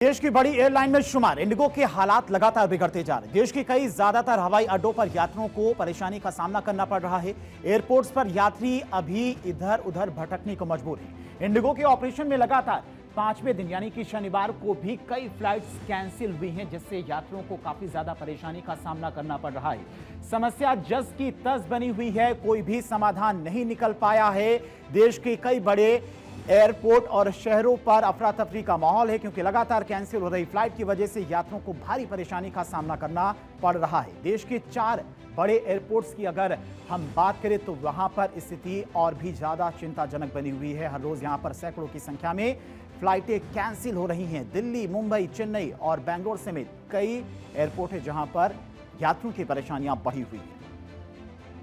देश की बड़ी एयरलाइन में शुमार इंडिगो के हालात लगातार बिगड़ते जा रहे हैं। देश के कई ज्यादातर हवाई अड्डों पर यात्रियों को परेशानी का सामना करना पड़ रहा है। एयरपोर्ट्स पर यात्री अभी इधर उधर भटकने को मजबूर हैं। इंडिगो के ऑपरेशन में लगातार 5वें दिन यानी कि शनिवार को भी कई फ्लाइट्स कैंसिल हुई हैं, जिससे यात्रियों को काफी ज्यादा परेशानी का सामना करना पड़ रहा है। समस्या जस की तस बनी हुई है, कोई भी समाधान नहीं निकल पाया है। देश के कई बड़े एयरपोर्ट और शहरों पर अफरा तफरी का माहौल है, क्योंकि लगातार कैंसिल हो रही फ्लाइट की वजह से यात्रियों को भारी परेशानी का सामना करना पड़ रहा है। देश के 4 बड़े एयरपोर्ट्स की अगर हम बात करें तो वहां पर स्थिति और भी ज्यादा चिंताजनक बनी हुई है। हर रोज यहां पर सैकड़ों की संख्या में फ्लाइटें कैंसिल हो रही हैं। दिल्ली, मुंबई, चेन्नई और बेंगलोर समेत कई एयरपोर्ट है जहां पर यात्रियों की परेशानियां बढ़ी हुई हैं।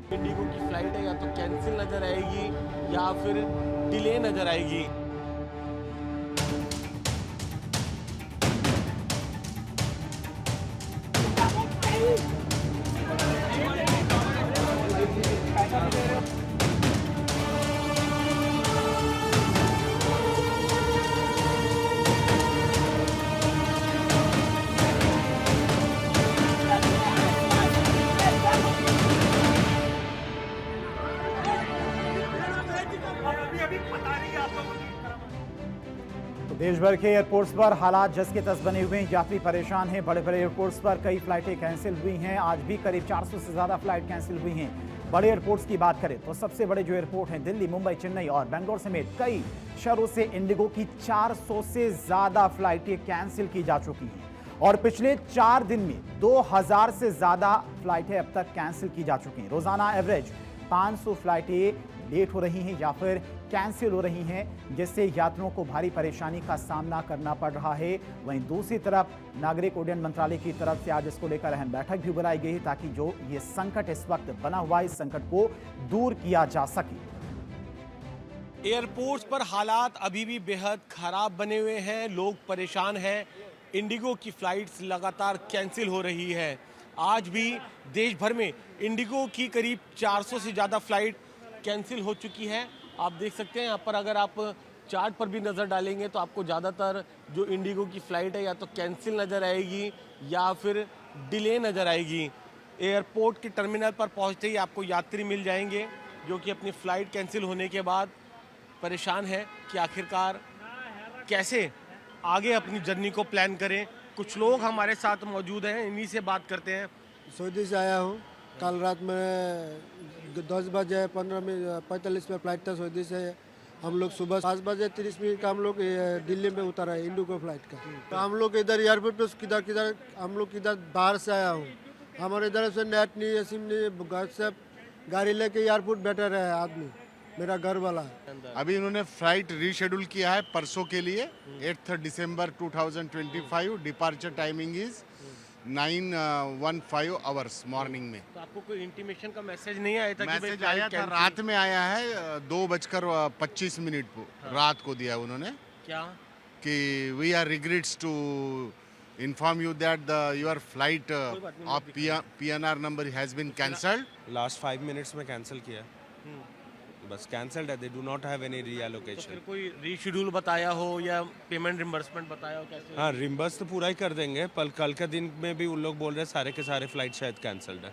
इंडिगो की फ्लाइट है या तो कैंसिल नजर आएगी या फिर डिले नजर आएगी। तो देश भर के एयरपोर्ट्स पर हालात जस के तस बने हुए हैं। यात्री परेशान हैं। बड़े बड़े एयरपोर्ट्स पर कई फ्लाइटें कैंसिल हुई हैं। आज भी करीब 400 से ज्यादा फ्लाइट कैंसिल हुई हैं। बड़े एयरपोर्ट्स की बात करें तो सबसे बड़े जो एयरपोर्ट हैं दिल्ली, मुंबई, चेन्नई और बेंगलोर समेत कई शहरों से इंडिगो की 400 से ज्यादा फ्लाइटें कैंसिल की जा चुकी हैं और पिछले 4 दिन में 2000 से ज्यादा फ्लाइटें अब तक कैंसिल की जा चुकी हैं। रोजाना एवरेज 500 फ्लाइटें लेट हो रही हैं या फिर कैंसिल हो रही हैं, जिससे यात्रियों को भारी परेशानी का सामना करना पड़ रहा है। वहीं दूसरी तरफ नागरिक उड्डयन मंत्रालय की तरफ से आज इसको लेकर अहम बैठक भी बुलाई गई है, ताकि जो ये संकट इस वक्त बना हुआ है, इस संकट को दूर किया जा सके। एयरपोर्ट्स पर हालात अभी भी बेहद खराब बने हुए हैं। लोग परेशान हैं। इंडिगो की फ्लाइट्स लगातार कैंसिल हो रही है। आज भी देश भर में इंडिगो की करीब 400 से ज़्यादा फ्लाइट कैंसिल हो चुकी है। आप देख सकते हैं यहाँ पर, अगर आप चार्ट पर भी नज़र डालेंगे तो आपको ज़्यादातर जो इंडिगो की फ़्लाइट है या तो कैंसिल नज़र आएगी या फिर डिले नज़र आएगी। एयरपोर्ट के टर्मिनल पर पहुँचते ही आपको यात्री मिल जाएंगे जो कि अपनी फ़्लाइट कैंसिल होने के बाद परेशान है कि आखिरकार कैसे आगे अपनी जर्नी को प्लान करें। कुछ लोग हमारे साथ मौजूद हैं, इन्हीं से बात करते हैं। सऊदी से आया हूँ। कल रात में 10 बजे 45 में फ्लाइट था सऊदी से। हम लोग सुबह 5 बजे 30 मिनट का हम लोग दिल्ली में उतरा है इंडिगो फ्लाइट का। तो हम लोग इधर एयरपोर्ट पे किधर हम लोग किधर बाहर से आया हूँ। हमारे इधर से नेट नहीं, सिम नहीं, घर से गाड़ी लेके एयरपोर्ट बैठा रहा है आदमी, मेरा घर वाला है। अभी इन्होंने फ्लाइट रीशेड्यूल किया है परसों के लिए 8 दिसंबर 2025। Departure timing is 9:15 hours morning में। तो आपको कोई इंटीमेशन का मैसेज नहीं आया था? मैसेज आया था, रात में आया है 2:25 रात को दिया उन्होंने। क्या कि we are regrets to inform you that your flight of PNR number has been cancelled। Last 5 minutes में कैंसिल किया बस, कैंसल्ड है। They do not have any तो रीएलोकेशन। फिर कोई रीशेड्यूल बताया हो या पेमेंट रिम्बर्समेंट बताया हो कैसे? हाँ, रिम्बर्स तो पूरा ही कर देंगे, पर कल के दिन में भी उन लोग बोल रहे हैं सारे के सारे फ्लाइट शायद कैंसल्ड है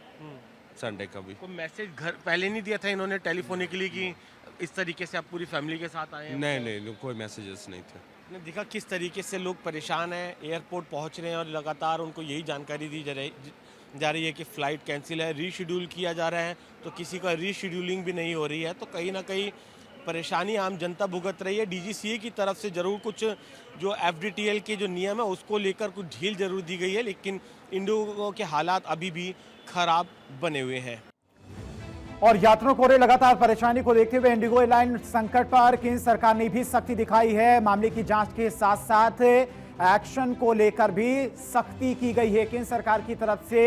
संडे का भी। कोई मैसेज घर पहले नहीं दिया था इन्होंने टेलीफोनिकली कि इस तरीके से आप पूरी फैमिली के साथ आए हैं? नहीं, कोई मैसेजेस नहीं थे। ने देखा किस तरीके से लोग परेशान हैं, एयरपोर्ट पहुंच रहे हैं और लगातार उनको यही जानकारी दी जा रही है कि फ़्लाइट कैंसिल है, रीशेड्यूल किया जा रहा है, तो किसी का रीशेड्यूलिंग भी नहीं हो रही है। तो कहीं ना कहीं परेशानी आम जनता भुगत रही है। डीजीसीए की तरफ से ज़रूर कुछ जो एफडीटीएल के जो नियम है उसको लेकर कुछ ढील ज़रूर दी गई है, लेकिन इंडिगो के हालात अभी भी ख़राब बने हुए हैं। और यात्रियों को हो रही लगातार परेशानी को देखते हुए इंडिगो एयरलाइन संकट पर केंद्र सरकार ने भी सख्ती दिखाई है। मामले की जांच के साथ साथ एक्शन को लेकर भी सख्ती की गई है। केंद्र सरकार की तरफ से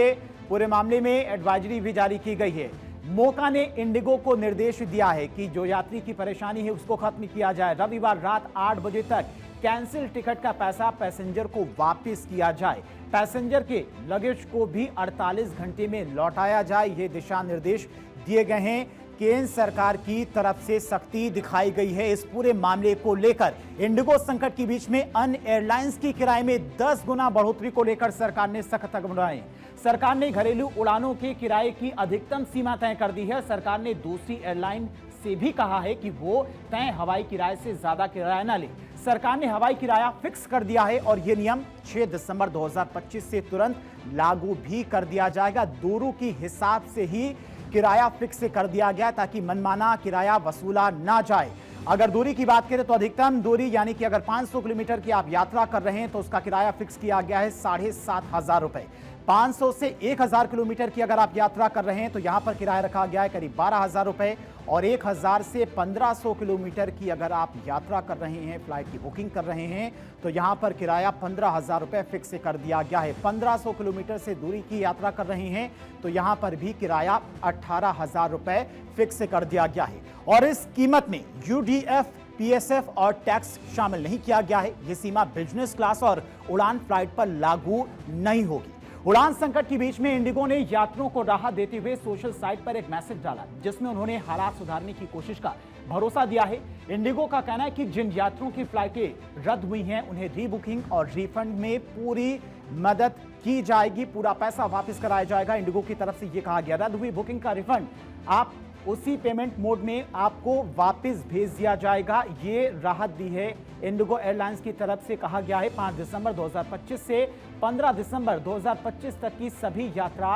पूरे मामले में एडवाइजरी भी जारी की गई है। मोका ने इंडिगो को निर्देश दिया है कि जो यात्री की परेशानी है उसको खत्म किया जाए। रविवार रात 8 बजे तक कैंसिल टिकट का पैसा पैसेंजर को वापस किया जाए। पैसेंजर के लगेज को भी 48 घंटे में लौटाया जाए। ये दिशा निर्देश दिए गए हैं। केंद्र सरकार की तरफ से सख्ती दिखाई गई है। इस पूरे मामले को लेकर इंडिगो संकट के बीच में अन्य एयरलाइंस की किराए में 10 गुना बढ़ोतरी को लेकर सरकार ने सख्त कदम उठाए। सरकार ने घरेलू उड़ानों के किराए की अधिकतम सीमा तय कर दी है। सरकार ने दूसरी एयरलाइन से भी कहा है कि वो तय हवाई किराए से ज्यादा किराया न ले। सरकार ने हवाई किराया फिक्स कर दिया है और यह नियम 6 दिसंबर 2025 से तुरंत लागू भी कर दिया जाएगा। दूरों की हिसाब से ही किराया फिक्स कर दिया गया ताकि मनमाना किराया वसूला ना जाए। अगर दूरी की बात करें तो अधिकतम दूरी यानी कि अगर 500 किलोमीटर की आप यात्रा कर रहे हैं तो उसका किराया फिक्स किया गया है 7,500 रुपए। 500 से 1000 किलोमीटर की अगर आप यात्रा कर रहे हैं तो यहां पर किराया रखा गया है करीब 12,000 रुपए और 1000 से 1500 किलोमीटर की अगर आप यात्रा कर रहे हैं, फ्लाइट की बुकिंग कर रहे हैं तो यहां पर किराया 15,000 रुपए फिक्स कर दिया गया है। 1500 किलोमीटर से दूरी की यात्रा कर रहे हैं तो यहां पर भी किराया 18,000 रुपए फिक्स कर दिया गया है और इस कीमत में यूडीएफ, पीएसएफ और टैक्स शामिल नहीं किया गया है। यह सीमा बिजनेस क्लास और उड़ान फ्लाइट पर लागू नहीं होगी। उड़ान संकट के बीच में इंडिगो ने यात्रियों को राहत देते हुए सोशल साइट पर एक मैसेज डाला जिसमें उन्होंने हालात सुधारने की कोशिश का भरोसा दिया है। इंडिगो का कहना है कि जिन यात्रियों की फ्लाइटें रद्द हुई हैं उन्हें रीबुकिंग और रिफंड में पूरी मदद की जाएगी, पूरा पैसा वापस कराया जाएगा। इंडिगो की तरफ से यह कहा गया रद्द हुई बुकिंग का रिफंड आप उसी पेमेंट मोड में आपको वापस भेज दिया जाएगा। ये राहत दी है इंडिगो एयरलाइंस की तरफ से। कहा गया है 5 दिसंबर 2025 से 15 दिसंबर 2025 तक की सभी यात्रा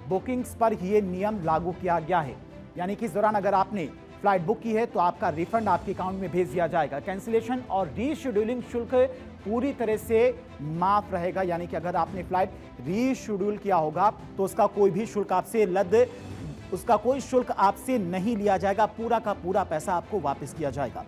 बुकिंग्स पर यह नियम लागू किया गया है। यानी कि इस दौरान अगर आपने फ्लाइट बुक की है तो आपका रिफंड आपके अकाउंट में भेज दिया जाएगा। कैंसिलेशन और रीशेड्यूलिंग शुल्क पूरी तरह से माफ रहेगा। यानी कि अगर आपने फ्लाइट रीशेड्यूल किया होगा तो उसका कोई भी शुल्क आपसे उसका कोई शुल्क आपसे नहीं लिया जाएगा, पूरा का पूरा पैसा आपको वापस किया जाएगा।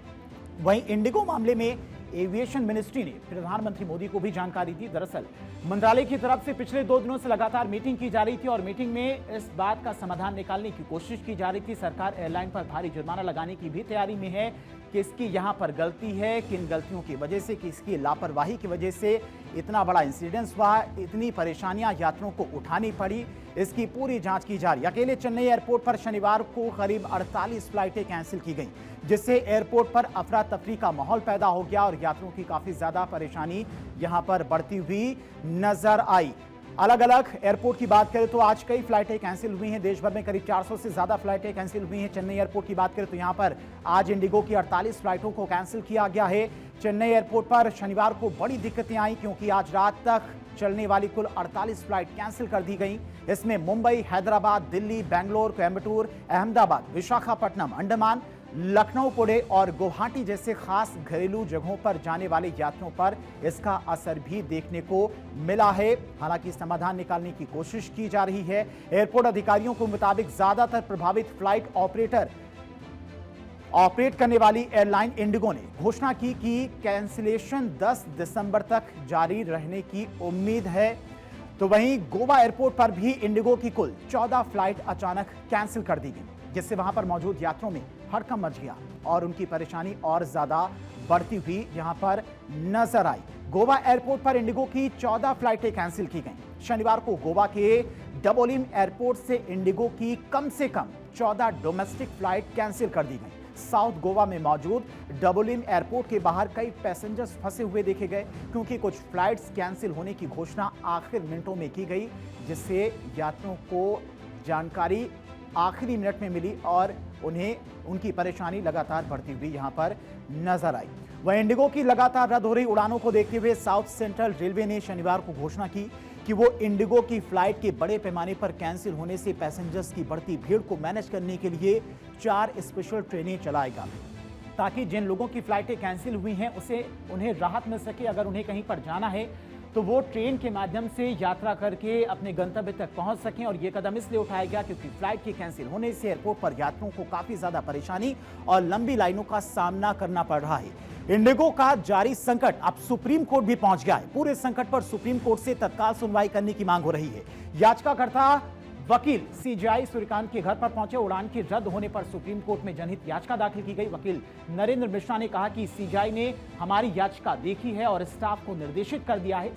वहीं इंडिगो मामले में एविएशन मिनिस्ट्री ने प्रधानमंत्री मोदी को भी जानकारी दी। दरअसल मंत्रालय की तरफ से पिछले 2 दिनों से लगातार मीटिंग की जा रही थी और मीटिंग में इस बात का समाधान निकालने की कोशिश की जा रही थी। सरकार एयरलाइन पर भारी जुर्माना लगाने की भी तैयारी में है। किसकी यहां पर गलती है, किन गलतियों की वजह से, किसकी लापरवाही की वजह से इतना बड़ा इंसिडेंस हुआ, इतनी परेशानियां यात्रियों को उठानी पड़ी, इसकी पूरी जांच की जा रही है। अकेले चेन्नई एयरपोर्ट पर शनिवार को करीब 48 फ्लाइटें कैंसिल की गई जिससे एयरपोर्ट पर अफरा तफरी का माहौल पैदा हो गया और यात्रियों की काफी ज्यादा परेशानी यहां पर बढ़ती हुई नजर आई। अलग अलग एयरपोर्ट की बात करें तो आज कई फ्लाइटें कैंसिल हुई हैं। देश भर में करीब 400 से ज्यादा फ्लाइटें कैंसिल हुई हैं। चेन्नई एयरपोर्ट की बात करें तो यहां पर आज इंडिगो की 48 फ्लाइटों को कैंसिल किया गया है। चेन्नई एयरपोर्ट पर शनिवार को बड़ी दिक्कतें आई क्योंकि आज रात तक चलने वाली कुल 48 फ्लाइट कैंसिल कर दी गई। इसमें मुंबई, हैदराबाद, दिल्ली, बेंगलोर, कोयम्बटूर, अहमदाबाद, विशाखापट्टनम, अंडमान, लखनऊ, पुणे और गुवाहाटी जैसे खास घरेलू जगहों पर जाने वाले यात्रियों पर इसका असर भी देखने को मिला है। हालांकि समाधान निकालने की कोशिश की जा रही है। एयरपोर्ट अधिकारियों के मुताबिक ज्यादातर प्रभावित फ्लाइट ऑपरेट करने वाली एयरलाइन इंडिगो ने घोषणा की कि कैंसिलेशन 10 दिसंबर तक जारी रहने की उम्मीद है। तो वहीं गोवा एयरपोर्ट पर भी इंडिगो की कुल 14 फ्लाइट अचानक कैंसिल कर दी गई जिससे वहां पर मौजूद यात्रियों में हड़कंप मच गया और उनकी परेशानी और ज्यादा बढ़ती हुई यहां पर नजर आई। गोवा एयरपोर्ट पर इंडिगो की 14 फ्लाइटें कैंसिल की गईं। शनिवार को गोवा के डबोलिम एयरपोर्ट से इंडिगो की कम से कम 14 डोमेस्टिक फ्लाइट कैंसिल कर दी गई। साउथ गोवा में मौजूद डबोलिम एयरपोर्ट के बाहर कई पैसेंजर्स फंसे हुए देखे गए क्योंकि कुछ फ्लाइट्स कैंसिल होने की घोषणा आखिर मिनटों में की गई जिससे यात्रियों को जानकारी आखिरी मिनट में मिली और उन्हें उनकी परेशानी लगातार बढ़ती हुई यहां पर नजर आई। वहीं इंडिगो की लगातार रद्द हो रही उड़ानों को देखते हुए साउथ सेंट्रल रेलवे ने शनिवार को घोषणा की कि वो इंडिगो की फ्लाइट के बड़े पैमाने पर कैंसिल होने से पैसेंजर्स की बढ़ती भीड़ को मैनेज करने के लिए 4 स्पेशल ट्रेनें चलाएगा ताकि जिन लोगों की फ्लाइटें कैंसिल हुई हैं उन्हें राहत मिल सके। अगर उन्हें कहीं पर जाना है तो वो ट्रेन के माध्यम से यात्रा करके अपने गंतव्य तक पहुंच सकें और ये कदम इसलिए उठाया गया क्योंकि फ्लाइट के कैंसिल होने से एयरपोर्ट पर यात्रियों को काफी ज्यादा परेशानी और लंबी लाइनों का सामना करना पड़ रहा है। इंडिगो का जारी संकट अब सुप्रीम कोर्ट भी पहुंच गया है। पूरे संकट पर सुप्रीम कोर्ट से तत्काल सुनवाई करने की मांग हो रही है। याचिकाकर्ता वकील सीजेआई सूर्यकांत के घर पर पहुंचे। उड़ान के रद्द होने पर सुप्रीम कोर्ट में जनहित याचिका दाखिल की गई। वकील नरेंद्र मिश्रा ने कहा कि सीजेआई ने हमारी याचिका देखी है और स्टाफ को निर्देशित कर दिया है।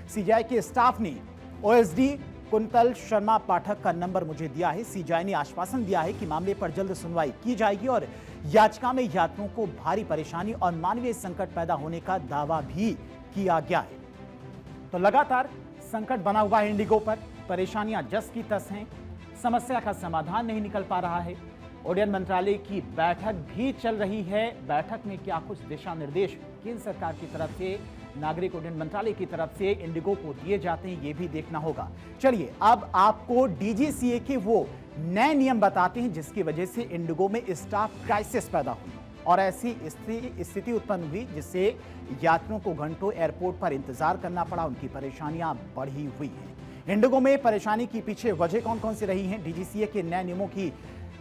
सीजेआई के स्टाफ ने ओएसडी कुंतल शर्मा पाठक का नंबर मुझे दिया है। सीजीआई ने आश्वासन दिया है कि मामले पर जल्द सुनवाई की जाएगी और याचिका में यात्रियों को भारी परेशानी और मानवीय संकट पैदा होने का दावा भी किया गया है। तो लगातार संकट बना हुआ है इंडिगो पर, परेशानियां जस की तस हैं, समस्या का समाधान नहीं निकल पा रहा है। उड्डयन मंत्रालय की बैठक भी चल रही है। बैठक में क्या कुछ दिशा निर्देश केंद्र सरकार की तरफ से, नागरिक उड्डयन मंत्रालय की तरफ से इंडिगो को दिए जाते हैं, ये भी देखना होगा। चलिए अब आपको डीजीसीए के वो नए नियम बताते हैं जिसकी वजह से इंडिगो में स्टाफ क्राइसिस पैदा हुई और ऐसी स्थिति उत्पन्न हुई जिससे यात्रियों को घंटों एयरपोर्ट पर इंतजार करना पड़ा, उनकी परेशानियां बढ़ी हुई हैं। इंडिगो में परेशानी की पीछे वजह कौन कौन सी रही हैं? डीजीसीए के नए नियमों की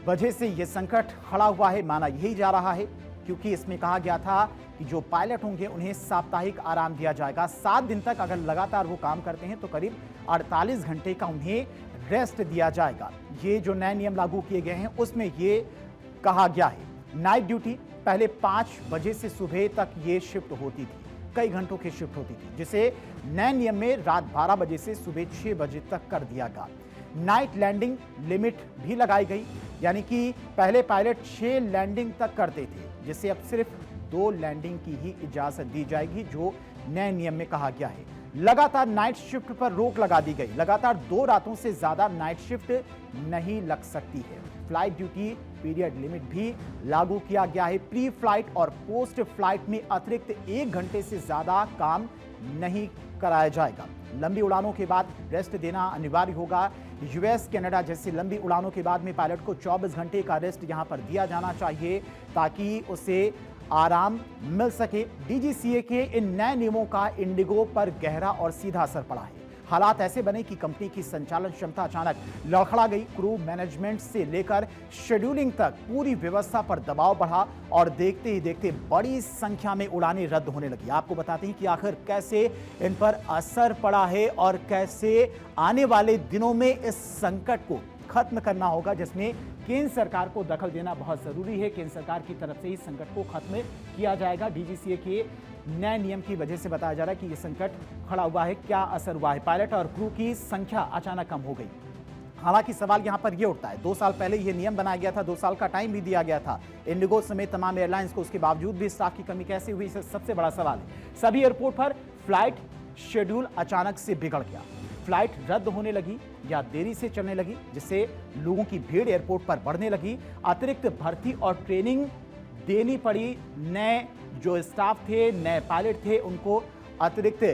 वजह से यह संकट खड़ा हुआ है, माना यही जा रहा है, क्योंकि इसमें कहा गया था कि जो पायलट होंगे उन्हें साप्ताहिक आराम दिया जाएगा। 7 दिन तक अगर लगातार वो काम करते हैं तो करीब 48 घंटे का उन्हें रेस्ट दिया जाएगा। ये जो नए नियम लागू किए गए हैं उसमें ये कहा गया है नाइट ड्यूटी पहले 5 बजे से सुबह तक ये शिफ्ट होती थी, कई घंटों की शिफ्ट होती थी, जिसे नए नियम में रात 12 बजे से सुबह 6 बजे तक कर दिया गया। नाइट लैंडिंग लिमिट भी लगाई गई, यानी कि पहले पायलट 6 लैंडिंग तक करते थे, जिसे अब सिर्फ 2 लैंडिंग की ही इजाजत दी जाएगी, जो नए नियम में कहा गया है। लगातार नाइट शिफ्ट पर रोक लगा दी गई, लगातार 2 रातों से ज्यादा नाइट शिफ्ट नहीं लग सकती है। फ्लाइट ड्यूटी पीरियड लिमिट भी लागू किया गया है। प्री फ्लाइट और पोस्ट फ्लाइट में अतिरिक्त 1 घंटे से ज्यादा काम नहीं कराया जाएगा। लंबी उड़ानों के बाद रेस्ट देना अनिवार्य होगा। यूएस, कनाडा जैसी लंबी उड़ानों के बाद में पायलट को 24 घंटे का रेस्ट यहां पर दिया जाना चाहिए ताकि उसे आराम मिल सके। डीजीसीए के इन नए नियमों का इंडिगो पर गहरा और सीधा असर पड़ा है। हालात ऐसे बने कि कंपनी की संचालन क्षमता अचानक लड़खड़ा गई। क्रू मैनेजमेंट से लेकर शेड्यूलिंग तक पूरी व्यवस्था पर दबाव बढ़ा और देखते ही देखते बड़ी संख्या में उड़ानें रद्द होने लगी। आपको बताते हैं कि आखिर कैसे इन पर असर पड़ा है और कैसे आने वाले दिनों में इस संकट को खत्म करना होगा, जिसमें केंद्र सरकार को दखल देना बहुत जरूरी है। केंद्र सरकार की तरफ से इस संकट को खत्म किया जाएगा। डीजीसीए के नए नियम की वजह से बताया जा रहा है कि यह संकट खड़ा हुआ है। क्या असर हुआ है? पायलट और क्रू की संख्या अचानक कम हो गई। हालांकि सवाल यहां पर यह उठता है, 2 साल पहले यह नियम बनाया गया था, 2 साल का टाइम भी दिया गया था इंडिगो समेत तमाम एयरलाइंस को, उसके बावजूद भी स्टाफ की कमी कैसे हुई, सबसे बड़ा सवाल है। सभी एयरपोर्ट पर फ्लाइट शेड्यूल अचानक से बिगड़ गया, फ्लाइट रद्द होने लगी या देरी से चलने लगी, जिससे लोगों की भीड़ एयरपोर्ट पर बढ़ने लगी। अतिरिक्त भर्ती और ट्रेनिंग देनी पड़ी। नए जो स्टाफ थे, नए पायलट थे, उनको अतिरिक्त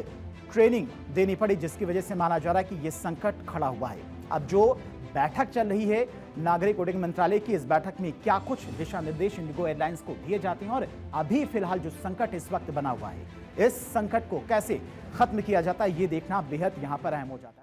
ट्रेनिंग देनी पड़ी, जिसकी वजह से माना जा रहा है कि यह संकट खड़ा हुआ है। अब जो बैठक चल रही है नागरिक उड्डयन मंत्रालय की, इस बैठक में क्या कुछ दिशा निर्देश इंडिगो एयरलाइंस को दिए जाते हैं और अभी फिलहाल जो संकट इस वक्त बना हुआ है, इस संकट को कैसे खत्म किया जाता है, ये देखना बेहद यहां पर अहम हो जाता है।